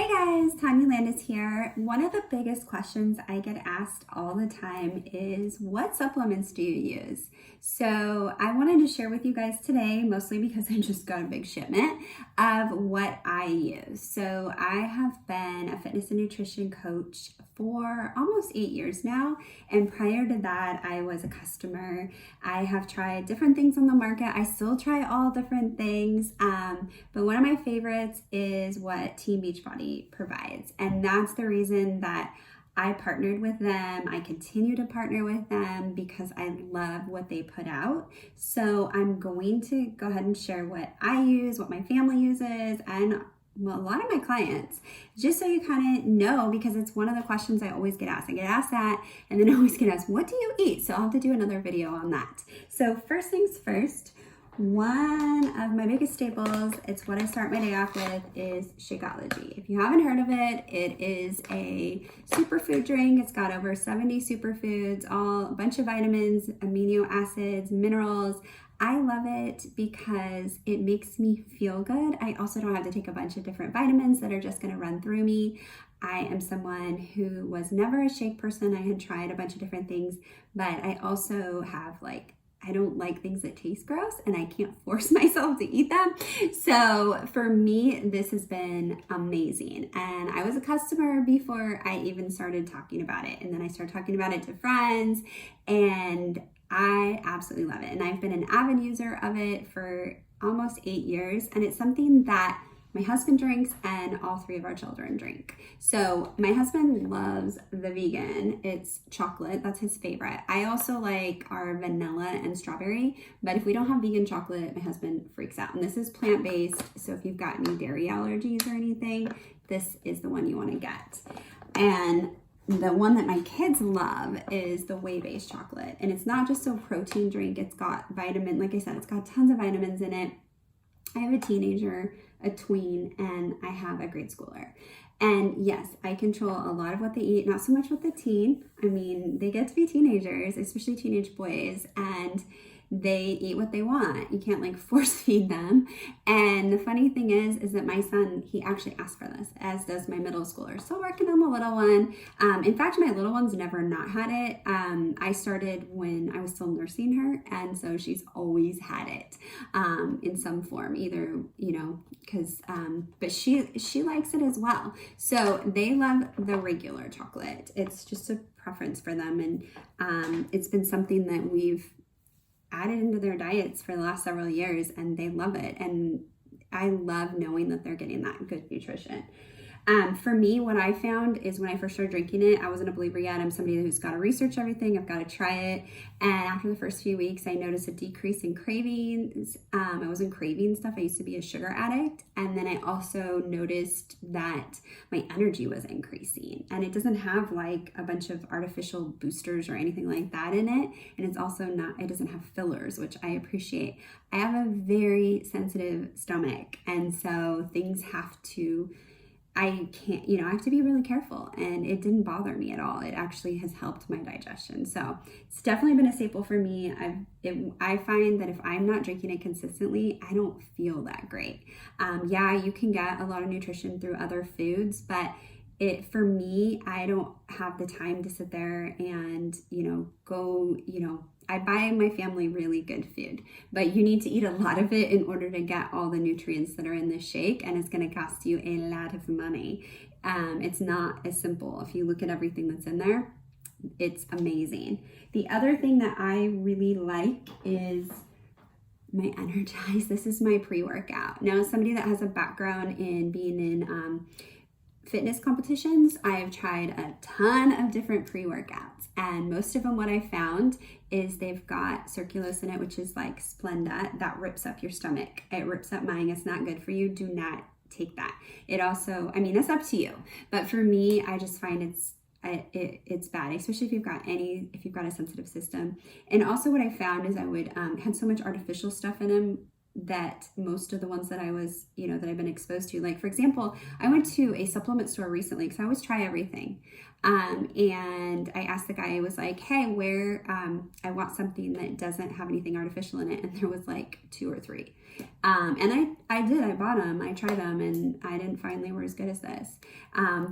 Hey guys, Tanya Landis here. One of the biggest questions I get asked all the time is, what supplements do you use? So I wanted to share with you guys today, mostly because I just got a big shipment of what I use. So I have been a fitness and nutrition coach for almost 8 years now. And prior to that, I was a customer. I have tried different things on the market. I still try all different things. But one of my favorites is what Team Beachbody provides. And that's the reason that I partnered with them. I continue to partner with them because I love what they put out. So I'm going to go ahead and share what I use, what my family uses, and a lot of my clients, just so you kind of know, because it's one of the questions I always get asked. I get asked that, and then I always get asked, what do you eat? So I'll have to do another video on that. So first things first, one of my biggest staples, it's what I start my day off with, is Shakeology. If you haven't heard of it, it is a superfood drink. It's got over 70 superfoods, a bunch of vitamins, amino acids, minerals. I love it because it makes me feel good. I also don't have to take a bunch of different vitamins that are just going to run through me. I am someone who was never a shake person. I had tried a bunch of different things, but I also have I don't like things that taste gross, and I can't force myself to eat them. So for me, this has been amazing. And I was a customer before I even started talking about it. And then I started talking about it to friends, and I absolutely love it. And I've been an avid user of it for almost 8 years. And it's something that my husband drinks and all 3 of our children drink. So my husband loves the vegan. It's chocolate. That's his favorite. I also like our vanilla and strawberry, but if we don't have vegan chocolate, my husband freaks out. And this is plant-based. So if you've got any dairy allergies or anything, this is the one you want to get. And the one that my kids love is the Waveace chocolate. And it's not just a protein drink. It's got vitamin, like I said, it's got tons of vitamins in it. I have a teenager, a tween, and I have a grade schooler. And yes, I control a lot of what they eat, not so much with the teen. I mean, they get to be teenagers, especially teenage boys, and they eat what they want. You can't force feed them. And the funny thing is that my son, he actually asked for this, as does my middle schooler. So working on the little one. In fact, my little one's never not had it. I started when I was still nursing her. And so she's always had it in some form, either, but she likes it as well. So they love the regular chocolate. It's just a preference for them. And it's been something that we've added into their diets for the last several years, and they love it. And I love knowing that they're getting that good nutrition. For me, what I found is when I first started drinking it, I wasn't a believer yet. I'm somebody who's got to research everything. I've got to try it. And after the first few weeks, I noticed a decrease in cravings. I wasn't craving stuff. I used to be a sugar addict. And then I also noticed that my energy was increasing. And it doesn't have a bunch of artificial boosters or anything like that in it. And it's also it doesn't have fillers, which I appreciate. I have a very sensitive stomach. And so things I have to be really careful, and it didn't bother me at all. It actually has helped my digestion. So it's definitely been a staple for me. I find that if I'm not drinking it consistently, I don't feel that great. You can get a lot of nutrition through other foods, but for me, I don't have the time to sit there and, I buy my family really good food, but you need to eat a lot of it in order to get all the nutrients that are in the shake, and it's going to cost you a lot of money. It's not as simple. If you look at everything that's in there, it's amazing. The other thing that I really like is my Energized. This is my pre-workout. Now, as somebody that has a background in being in fitness competitions, I have tried a ton of different pre-workouts, and most of them, what I found is they've got sucralose in it, which is like Splenda, that rips up your stomach. It rips up mine. It's not good for you. Do not take that. It also, it's up to you, but for me, I just find it's bad, especially if you've got a sensitive system. And also what I found is I would had so much artificial stuff in them that most of the ones that I was, that I've been exposed to. Like, for example, I went to a supplement store recently because I always try everything. And I asked the guy, I was like, hey, where, I want something that doesn't have anything artificial in it. And there was like 2 or 3. And I did, I bought them, I tried them, and I didn't find they were as good as this.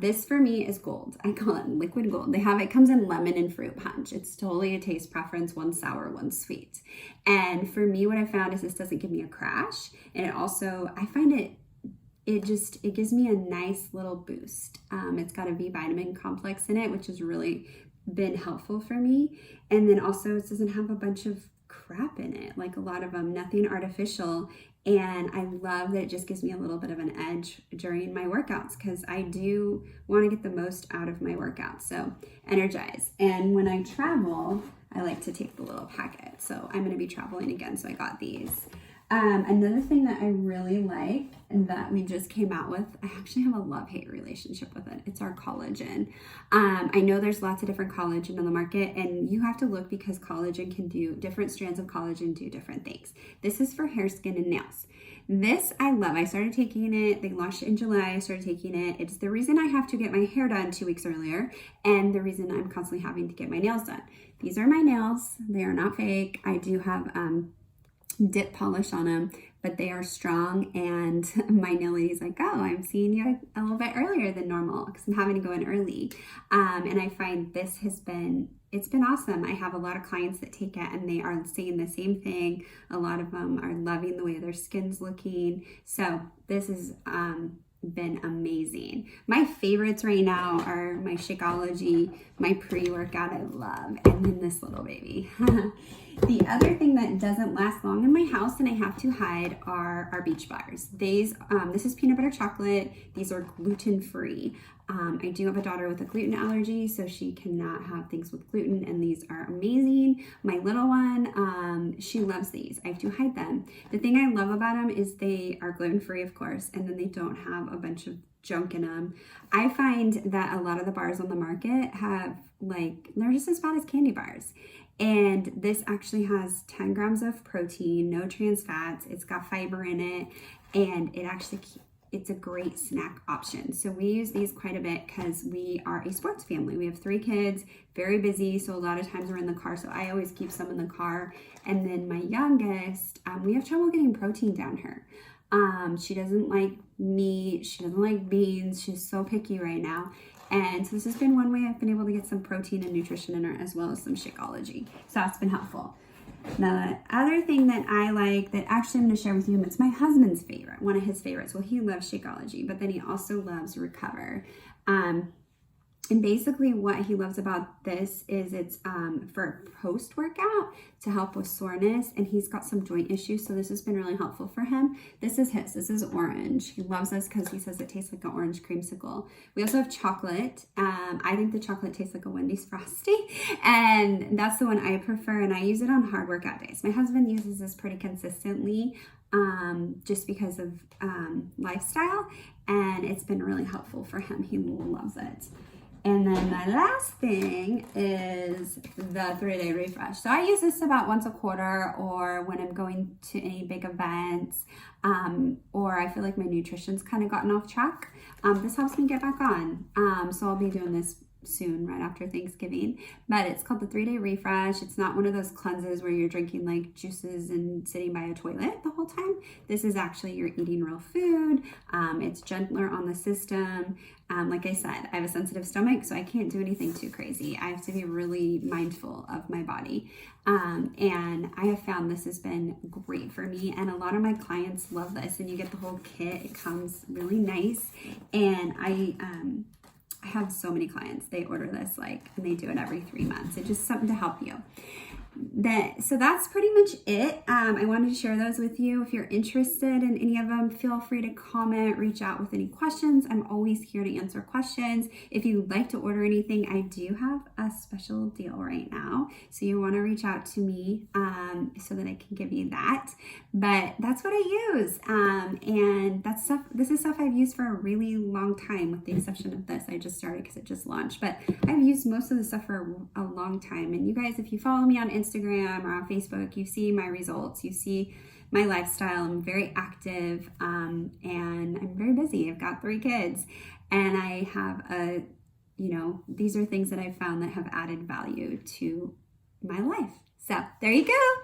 This for me is gold. I call it liquid gold. It comes in lemon and fruit punch. It's totally a taste preference, one sour, one sweet. And for me, what I found is this doesn't give me a crash. And it also, I find it gives me a nice little boost. It's got a B vitamin complex in it, which has really been helpful for me. And then also it doesn't have a bunch of crap in it, like a lot of them, nothing artificial. And I love that it just gives me a little bit of an edge during my workouts, because I do want to get the most out of my workouts. So Energized. And when I travel, I like to take the little packet. So I'm going to be traveling again, so I got these. Another thing that I really like and that we just came out with, I actually have a love-hate relationship with it. It's our collagen. I know there's lots of different collagen on the market, and you have to look because collagen can do, different strands of collagen do different things. This is for hair, skin, and nails. This I love. I started taking it. They launched it in July. I started taking it. It's the reason I have to get my hair done 2 weeks earlier, and the reason I'm constantly having to get my nails done. These are my nails. They are not fake. I do have dip polish on them, but they are strong, and my nail lady's like, oh, I'm seeing you a little bit earlier than normal because I'm having to go in early. And I find this it's been awesome. I have a lot of clients that take it and they are saying the same thing. A lot of them are loving the way their skin's looking. So this has been amazing. My favorites right now are my Shakeology, my pre-workout I love, and then this little baby. The other thing that doesn't last long in my house and I have to hide are our beach bars. This is peanut butter chocolate. These are gluten-free. I do have a daughter with a gluten allergy, so she cannot have things with gluten, and these are amazing. My little one, she loves these. I have to hide them. The thing I love about them is they are gluten-free, of course, and then they don't have a bunch of junk in them. I find that a lot of the bars on the market have, they're just as bad as candy bars. And this actually has 10 grams of protein, no trans fats, it's got fiber in it, and it's a great snack option. So we use these quite a bit because we are a sports family. We have 3 kids, very busy, so a lot of times we're in the car, so I always keep some in the car. And then my youngest, we have trouble getting protein down her. She doesn't like meat, she doesn't like beans, she's so picky right now. And so this has been one way I've been able to get some protein and nutrition in her, as well as some Shakeology. So that's been helpful. Now, the other thing that I like that actually I'm going to share with you, and it's my husband's favorite, one of his favorites. Well, he loves Shakeology, but then he also loves Recover. And basically what he loves about this is it's for post-workout to help with soreness, and he's got some joint issues, so this has been really helpful for him. This is orange. He loves this because he says it tastes like an orange creamsicle. We also have chocolate. I think the chocolate tastes like a Wendy's Frosty, and that's the one I prefer, and I use it on hard workout days. My husband uses this pretty consistently just because of lifestyle, and it's been really helpful for him. He loves it. And then my last thing is the 3-day refresh. So I use this about once a quarter, or when I'm going to any big events, or I feel like my nutrition's kind of gotten off track. This helps me get back on. So I'll be doing this soon, right after Thanksgiving. But it's called the 3-day refresh. It's not one of those cleanses where you're drinking like juices and sitting by a toilet the whole time. This is actually you're eating real food. It's gentler on the system. Like I said, I have a sensitive stomach, so I can't do anything too crazy. I have to be really mindful of my body. And I have found this has been great for me, and a lot of my clients love this, and you get the whole kit. It comes really nice, and I have so many clients. They order this and they do it every 3 months. It's just something to help you. So that's pretty much it. I wanted to share those with you. If you're interested in any of them, feel free to comment, reach out with any questions. I'm always here to answer questions. If you'd like to order anything, I do have a special deal right now. So you want to reach out to me so that I can give you that. But that's what I use. And this is stuff I've used for a really long time, with the exception of this. I just started because it just launched. But I've used most of the stuff for a long time. And you guys, if you follow me on Instagram or on Facebook, you see my results. You see my lifestyle. I'm very active, and I'm very busy. I've got 3 kids, and I have these are things that I've found that have added value to my life. So there you go.